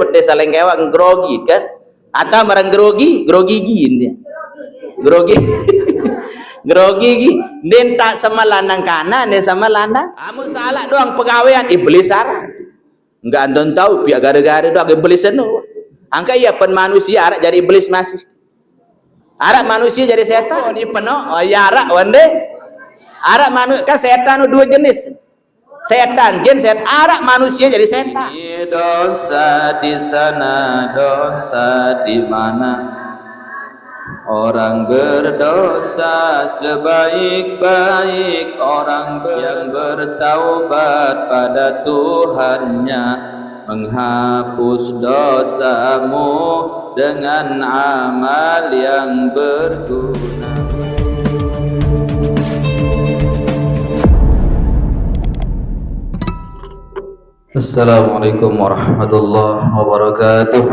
betul saling kewang grogi kan atau marang grogi dia grogi grogi gi den tak sama landang kanan dia sama landang kamu salah doang pegawaian iblis sarah enggak anton tahu pihak gara-gara doang iblis anu angka ya pen manusia arak jadi iblis masih arak manusia jadi setan ini penuh oh ya arak wande arak manusia kan setan dua jenis setan jin setan arak manusia jadi setan dosa di sana dosa di mana orang berdosa sebaik-baik orang yang bertaubat pada Tuhannya menghapus dosamu dengan amal yang berguna. Assalamualaikum warahmatullahi wabarakatuh.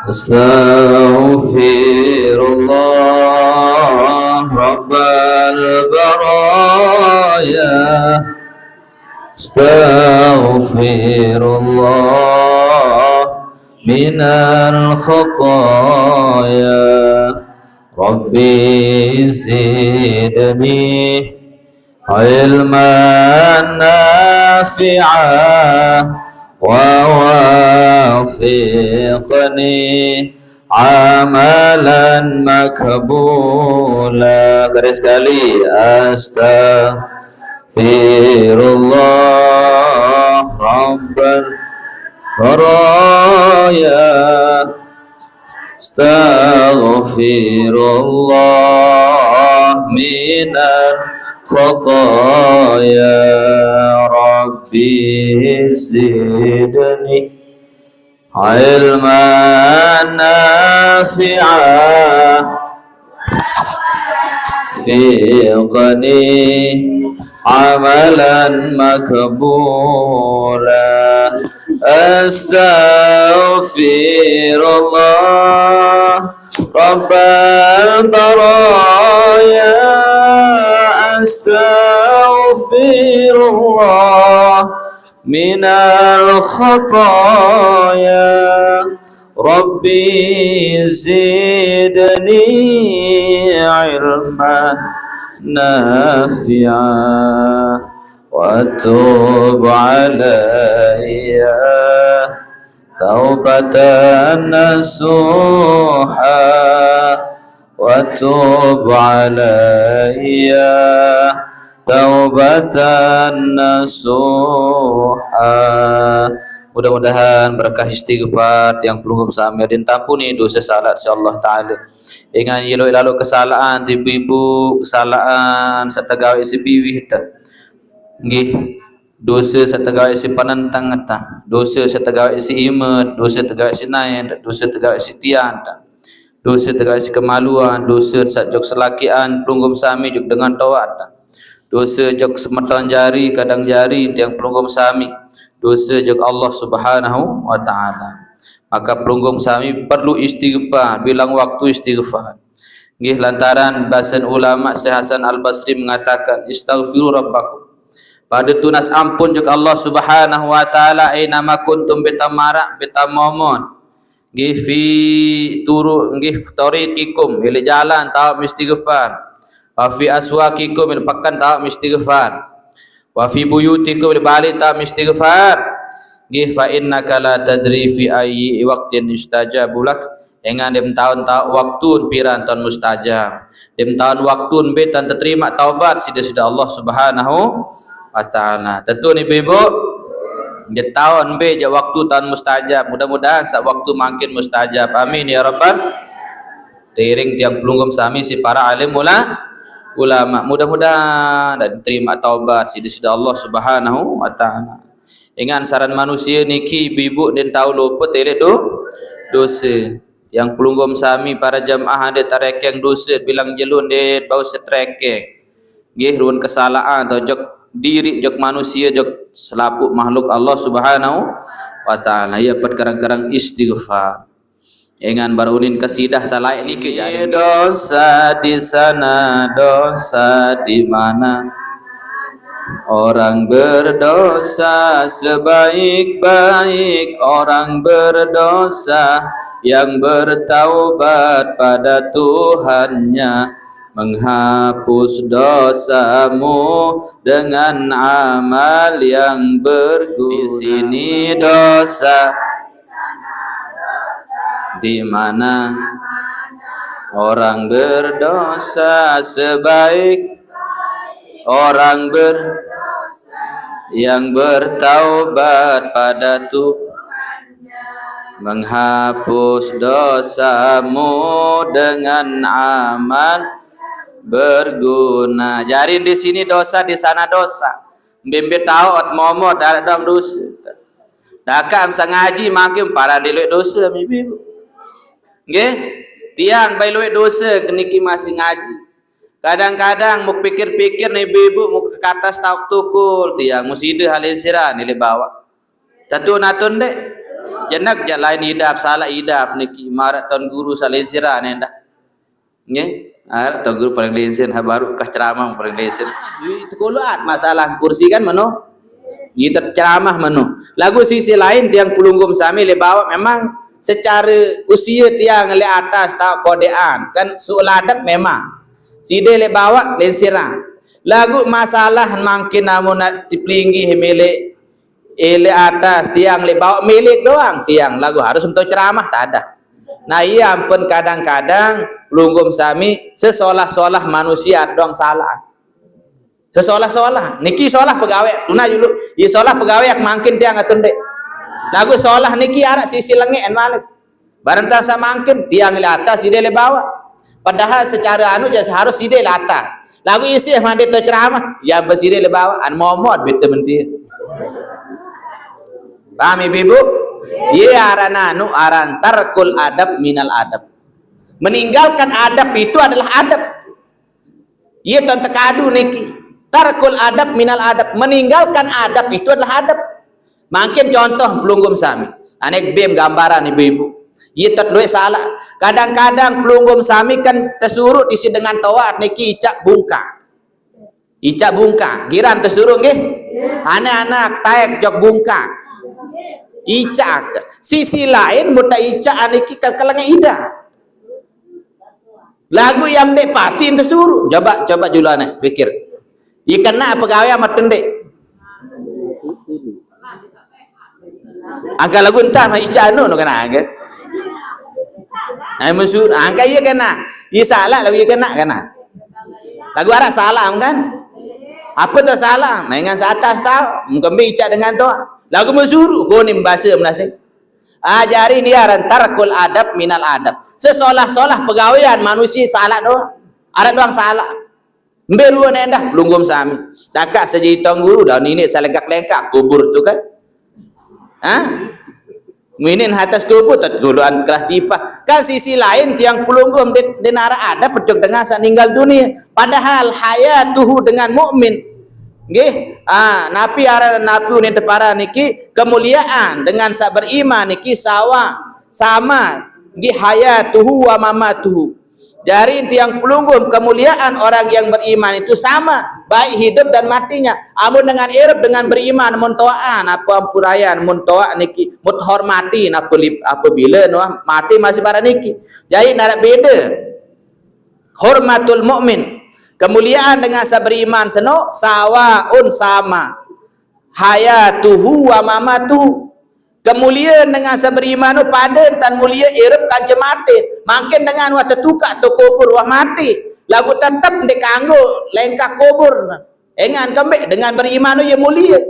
Astaghfirullah Rabbal baraya. Astaghfirullah minal khataya. Rabbi zidni ilman nafi'ah ووافقني عملا مقبولا. Garis kali astaghfirullah rabbal baraya. Astaghfirullah minal khataya. Rabbi zidni ilman nafi'ah fiqni amalan makbula. Astaghfirullah rabbal baraya. Astaghfirullah minal khataya. Rabbi zidni ilman nafi'ah wa tub alayya taubatan nasuha wa tub alayya taubatan nasuha. Mudah-mudahan berkah istighfar yang pelunggum sami dan tampuni dosa salat insyaallah taala. Ingat lalu kesalahan ibu-ibu kesalahan satagawe si piwih ta. Nggih dosa satagawe si panantang ta. Dosa satagawe si imet, dosa satagawe si naen, dosa satagawe si tian ta. Dosa satagawe si kemaluan, dosa satjok selakian pelunggum sami juk dengan tawat. Dosa jok semeton jari kadang jari yang pelunggum sami dosa jok Allah Subhanahu wa taala. Maka pelunggum sami perlu istighfar bilang waktu istighfar. Nggih lantaran bahasan ulama Syekh Hasan Al-Basri mengatakan istaghfiru rabbakum. Pada tunas ampun jok Allah Subhanahu wa taala aina ma kuntum bitamara bitamamon. Nggih fi turu nggih tariqikum ila jalan tahu istighfar. Wa fi aswaqikum pakan tahu istighfar. Wa fi buyutikum balik tahu istighfar. Nggih fa innaka la tadri fi ayyi waqtin yustajabu lak. Engan dem tahun waktu piran tahun mustajab. Dem tahun waktu be tan terima taubat sida Allah Subhanahu wa taala. Tentu ni ibu de tahun be ja waktu tahun mustajab. Mudah-mudahan sak waktu makin mustajab. Amin ya rabbal tiring tiang pelunggum sami si para alim ulama mudah-mudahan dan terima taubat sida Allah Subhanahu wa taala. Ingat saran manusia niki ibu dan tahu lupa tele dosa. Yang pelunggum sami para jamaah de tarekeng dosa bilang jelun de bau setrekeng. Nggih ruan kesalahan atau jok diri jok manusia jok selapu makhluk Allah Subhanahu wa taala. Ya perkarang-karang istighfar. Ingat barunin kasidah salai niki jadi dosa di sana dosa di mana Orang berdosa sebaik-baik orang berdosa yang bertaubat pada Tuhannya, menghapus dosamu dengan amal yang berguna. Di sini dosa, di mana orang berdosa sebaik orang yang bertaubat pada Tuhannya, menghapus dosamu dengan amal berguna. Jadi di sini dosa, di sana dosa. Bimbi tahu at momot ada dalam dosa. Dakam sa ngaji makin para diluit dosa bibi. Nggih? Tiang bailuit dosa keniki masih ngaji. Kadang-kadang mau pikir-pikir nih ibu mau ke atas tahu tukul tiang musida halin sirah nilai bawa tatu natun dek jenak lain hidap salah hidap niki marat ton guru salin sirah nenda nge ton guru paling lensin baru kah ceramah paling lensin itu kuluat masalah kursi kan mano itu ceramah mano lagu sisi lain tiang pulunggum sami le bawa memang secara usia tiang le atas tahu kodean kan suladap memang side le bawa len sirang lagu masalah makin namun dipelinggi milik ele atas tiang le bawa milik doang tiang lagu harus untuk ceramah tak ada. Nah iya ampun kadang-kadang lunggum sami sesolah-solah manusia doang salah sesolah-solah niki solah pegawai tuna dulu iya solah pegawai yang makin tiang atun dek lagu solah niki arak sisi lengen malik barang tak makin tiang le atas side le bawa padahal secara anu jas harus side le atas lagu isi mandi to ceramah ya berside le bawa an momot bete menti paham ibu ye arana anu aran tarkul adab minal adab meninggalkan adab itu adalah adab ye ton tekadu niki tarkul adab minal adab meninggalkan adab itu adalah adab makin contoh pelunggum sami anek bem gambaran ibu-ibu ye tetluwe salah kadang-kadang pelunggum sami kan tersuruh isi dengan toat niki icak bungka giran tersuruh nggih anak-anak taek jok bungka icak sisi lain muta icak aniki kalkalangnya ida lagu yang dek patin tersuruh coba julane pikir ye kena pegawai amat tendek angka lagu entah mah icak anu no kena angka nah musuh angka iya kena iya salah lagu iya kena lagu arah salah kan apa tu salah mainan seatas tahu mungkin bicara dengan tu lagu musuh gonim bahasa menasih ajari dia tarkul adab minal adab sesolah-solah pegawaian manusia salah doang ada doang salah beruan endah pelunggum sami takak sejitong guru dah ini selengkak-lengkak kubur tu kan minin atas kubur tetguluan kelah tipa kan sisi lain tiang pelunggum di nara ada pecuk dengan saat meninggal dunia padahal hayatuhu dengan mukmin nggih napi ara napi unin tepara niki kemuliaan dengan sak beriman niki sama nggih hayatuhu wa mamatuhu dari tiang pelunggum kemuliaan orang yang beriman itu sama baik hidup dan matinya amun dengan irab dengan beriman mun toaan apa ampurayan mun toa niki mut hormati apabila mati masih barang niki jadi narak beda hormatul mukmin kemuliaan dengan saberiman seno sawaun sama hayatuhu wa mamatuhu kemuliaan dengan saberiman pada tan mulia irab kan mati makin dengan wa tetukak to kubur wa mati lagu tetap dek kanggo lengkak kubur engan kembek dengan beriman ye mulia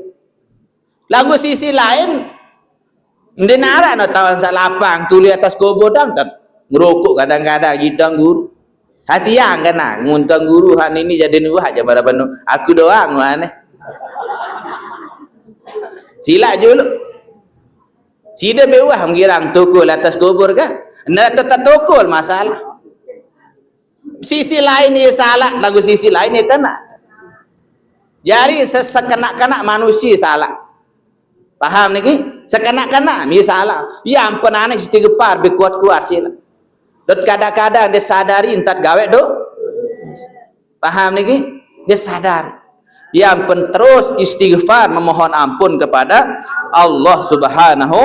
lagu sisi lain ndenara no tawan salapang tuli atas kubur dang tak ngerokok kadang-kadang gidang guru hati yang kena nguntang guru han ini jadi nuah aja pada penuh aku doang aneh sila dulu sida bewah menggirang tukul atas kubur kan nak tetap tukul masalah sisi lain dia salah lagu sisi lain dia kena jadi sekenak-kenak manusia salah paham niki sekenak-kenak misalah ya ampun aneh sisti gepar berkuat-kuat sila dan kadang-kadang dia sadari entat gawe do paham niki dia sadar yang terus istighfar memohon ampun kepada Allah Subhanahu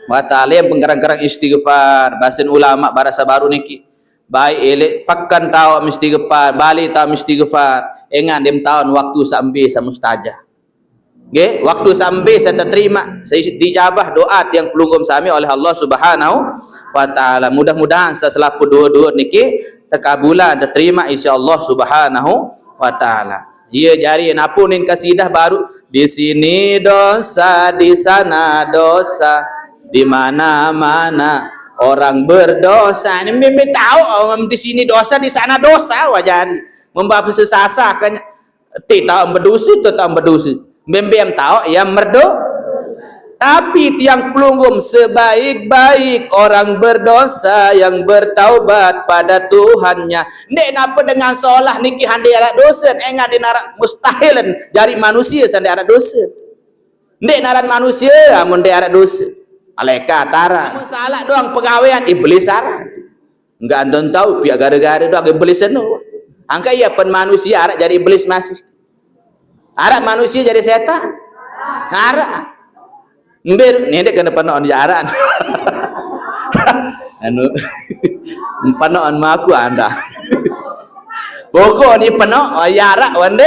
wa taala, yang penggerang-gerang istighfar. Bahasan ulama barasa baru niki baik elek pakan tahu istighfar, balik tahu istighfar, engan dem tahun waktu sampai sa mustajab. Okay? Waktu sampai saya terima, saya dijabah doa yang pelungkum sami oleh Allah Subhanahu wa taala. Mudah-mudahan seselapu doa-doa niki terkabulan, terima insyaallah Subhanahu wa taala. Ia jari napunin kasidah baru, di sini dosa, di sana dosa, di mana-mana orang berdosa. Ini memang tahu orang di sini dosa, di sana dosa, wajar membab sesasa kan tidak berdosa, tetap berdosa. Memang tahu yang merdo, tapi tiang pelunggum sebaik-baik orang berdosa yang bertaubat pada Tuhannya. Nek napa dengan solah niki handai ada dosa, enggak dinarak mustahilan dari manusia sandai ada dosa. Nek naran manusia amun dia ada dosa. Malaikat tara. Salah doang pegawaian iblis arah. Enggak anton tahu pihak gara-gara doang iblis anu. Angka iya pen manusia arah jadi iblis masih. Arah manusia jadi setan. Arah. Mbir ni dek kena panoan jaran. Anu panoan maku anda. Pokok ni pano yarak wande.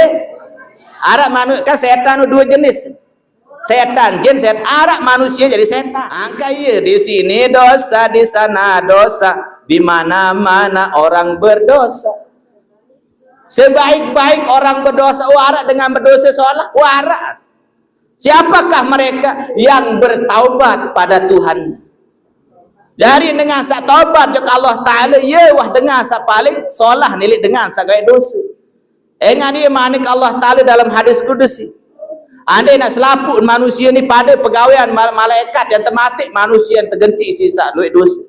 Arah manusia kan setan dua jenis. Setan jin, setan arak manusia jadi setan. Angka iya di sini dosa, di sana dosa, di mana-mana orang berdosa. Sebaik-baik orang berdosa, warak dengan berdosa seolah warak. Siapakah mereka yang bertaubat pada Tuhan? Dari dengan sak taubat jok Allah Taala, ye wah dengan sak paling solah nilik dengan sak gaya dosa. Engan ni manik Allah Taala dalam hadis kudusi. Andai nak selaput manusia ni pada pegawaian malaikat yang termatik manusia yang tergenti sisa duit dosa.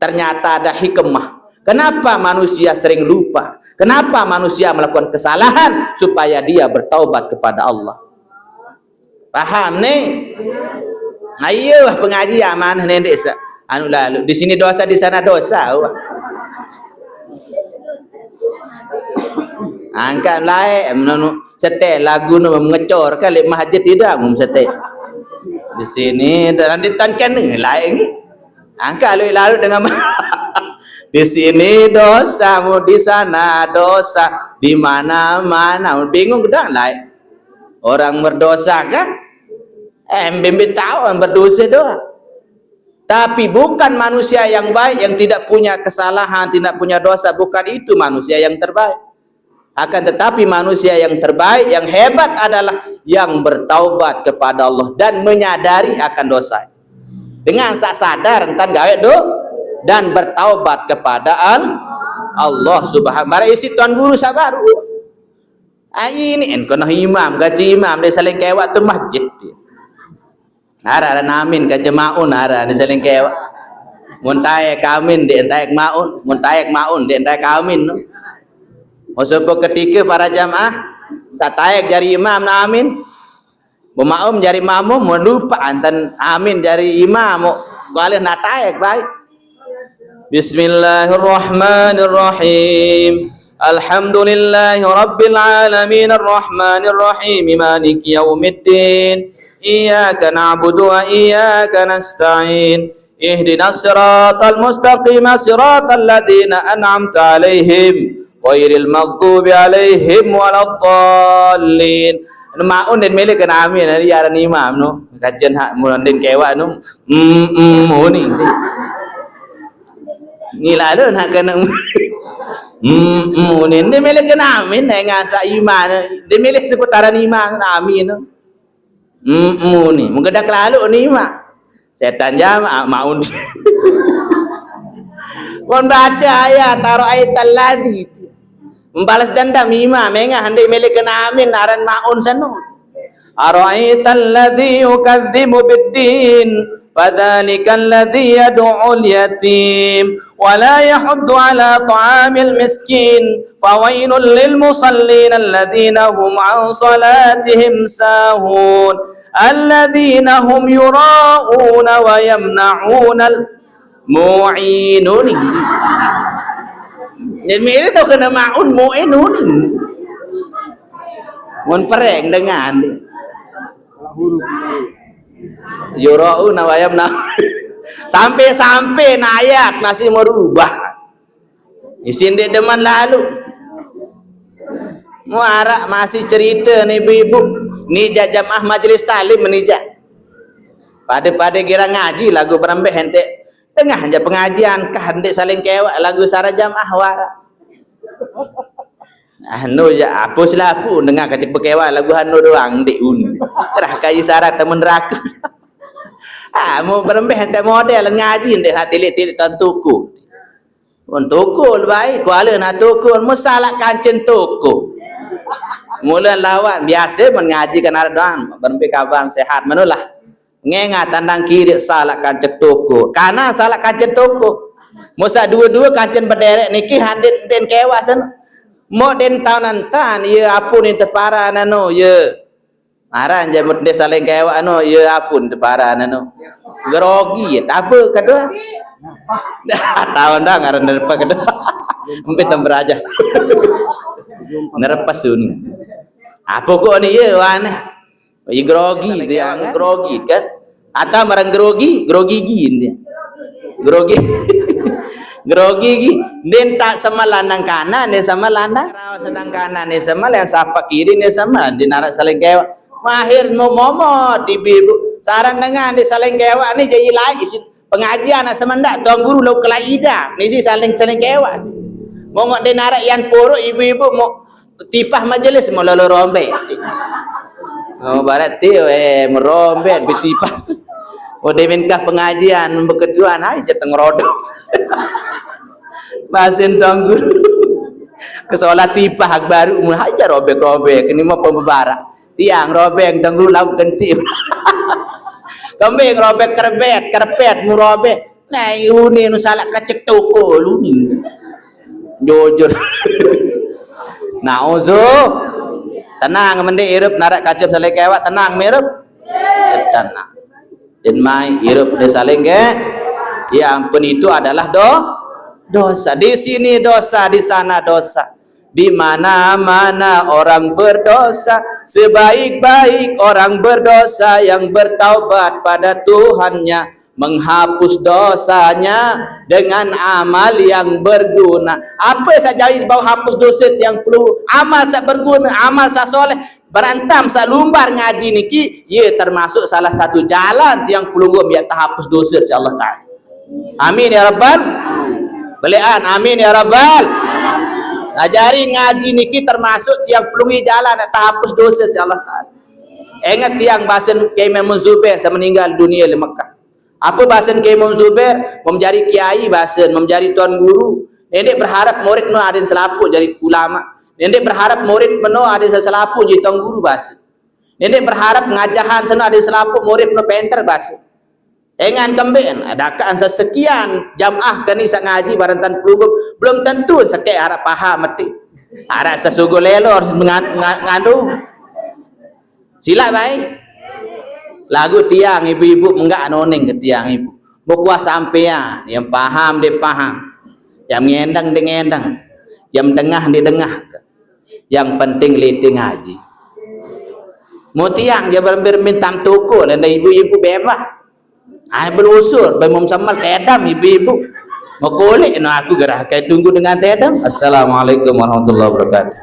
Ternyata ada hikmah. Kenapa manusia sering lupa? Kenapa manusia melakukan kesalahan? Supaya dia bertaubat kepada Allah. Paham ni? Ayo pengajian mana ni dek anu lalu. Di sini dosa, di sana dosa. Angkat lain setel lagu nu mengecor kali masjid tidak setel. Di sini dan ditankan ni lain ni. Angkat lalu dengan di sini dosamu, di sana dosa, di mana-mana. Bingung dah lain. Orang berdosa kan? Bimbit tahu orang berdosa doang. Tapi bukan manusia yang baik, yang tidak punya kesalahan, tidak punya dosa. Bukan itu manusia yang terbaik. Akan tetapi manusia yang terbaik, yang hebat adalah yang bertaubat kepada Allah dan menyadari akan dosa. Dengan sadar entan gawe do dan bertaubat kepada Allah Subhanahu. Mari isi tuan guru sabar. Ini kena imam, gaji imam dia saling kewat tu masjid. Ada namin gaji maun ada dia saling kewat. Muntai kamin di entai maun, muntai maun di entai kamin. Maksudnya ketika para jamaah satayak jari imam na amin, bermaum jari makmum, melupa antan amin jari imam, boleh natayak baik. Bismillahirrahmanirrahim. Alhamdulillahi rabbil alamin arrahmanir rahim maliki yaumiddin. Iyyaka na'budu wa iyyaka nasta'in. Ihdinas siratal mustaqim siratal ladzina an'amta 'alaihim ghairil maghdubi 'alaihim waladdallin. Maun den milik kena amin ari aran imam no. Kajen hak mun den kewak no. Ni. Ngila nak kena ni dia milik kena amin dengan sa iman dia milik seputaran iman amin ni menggedak lalu ni mak setan jam maun pun baca ayat taruh ayat tadi membalas dendam imam mengah handai milik kena amin aran maun sanu ara'aital ladzi yukadzibu biddin fadzalika alladzi yad'ul yatim ولا يحض على طعام المسكين فويل للمصلين الذين هم عن صلاتهم ساهون الذين هم يراءون ويمنعون المعينون. Jadi mereka tahu kena maun mu'inun. Mun pereng dengan Yurau nawayam na sampai ayat masih merubah. Isin dia deman lalu. Muarak masih cerita nih ibu-ibu. Ni jamaah majlis talim menijak. Pada kira ngaji lagu berambeh hente. Tengah aja pengajian kah hente saling kewak lagu sara jamaah wara. Anu ya apa selaku dengar kata berkewak lagu anu doang dek un. Terah kaji syarat temen raku. Mau berembeh hente model ngaji hente hati tilik tuku. Tukul baik kuala nak tukul masalah kancen tuku. Mula lawan biasa mengaji kan ada doang berembeh kabar sehat manulah. Ngengat tandang kiri salah kancen tuku. Kanan salah kancen tuku. Musa dua-dua kancen berderet niki handin den kewasan. Mo den tahunan tan ya apun itu para nano ya maran jamut de saling kewa ano ya apun itu para nano grogi apa kedua tahun dah ngaran nerpa kedua empet temberaja nerpa sun apa kok ni ya wane ya grogi dia grogi kan atau marang grogi gin dia grogi grogi den tak sama landang kanan ni sama landang sedang kanan ni sama yang sapa kiri ni sama dinarak saling kewa mahir no momo ibu saran dengan di saling kewa ni jadi lagi pengajian semendak tuan guru lau kelaida ni si saling kewa mau ngok dinarak yang puruk ibu-ibu mau tipah majelis mau lalu rombe oh barat tio merombe betipah oh demenkah pengajian beketuan hai jateng rodok Basin tanggu kesolat tipah hak baru hajar robek-robek ini mau pembara tiang robek tanggu lauk genti kambing robek karpet mu robek nah ini nu salah kacek toko lu ni jujur nah ozo tenang mende irup narak kacep saleh kewak tenang mirup tenang dan mai irup de saleh ke yang pun itu adalah dosa. Di sini dosa, di sana dosa. Di mana-mana orang berdosa, sebaik-baik orang berdosa yang bertaubat pada Tuhannya, menghapus dosanya dengan amal yang berguna. Apa saja bau hapus dosa yang perlu amal sak berguna, amal sak soleh. Berantam sak lumbar ngaji niki, ye termasuk salah satu jalan yang perlu biar terhapus dosa insyaallah taala. Amin ya rabbal belian, amin ya rabbal. Ajarin ngaji niki termasuk yang peluang jalan nak hapus dosa si Allah Taala. Ingat tiang bahasan Kiai Imam Zubair semeninggal dunia di Mekah. Apa bahasan Kiai Imam Zubair? Menjadi kiai bahasan, menjadi tuan guru. Nenek berharap murid no ada selapu jadi ulama. Nenek berharap murid no ada selapu jadi tuan guru bahasan. Nenek berharap ngajahan sana ada selapu murid no penter bahasan. Engan kembeen adakan sesekian jamaah kanisa ngaji barantan pelugum belum tentu sekek harap paham mati harap sesugu lelo harus mengandung sila baik lagu tiang ibu-ibu enggak anoning ke tiang ibu bukuah sampean yang paham dia paham yang ngendang dia ngendang yang dengah dia dengah yang penting liti ngaji mau tiang dia bermintam toko dan ibu-ibu bebas belusur bemom samal tedam ibu-ibu mau kulik no aku gerah kayak tunggu dengan tedam. Assalamualaikum warahmatullahi wabarakatuh.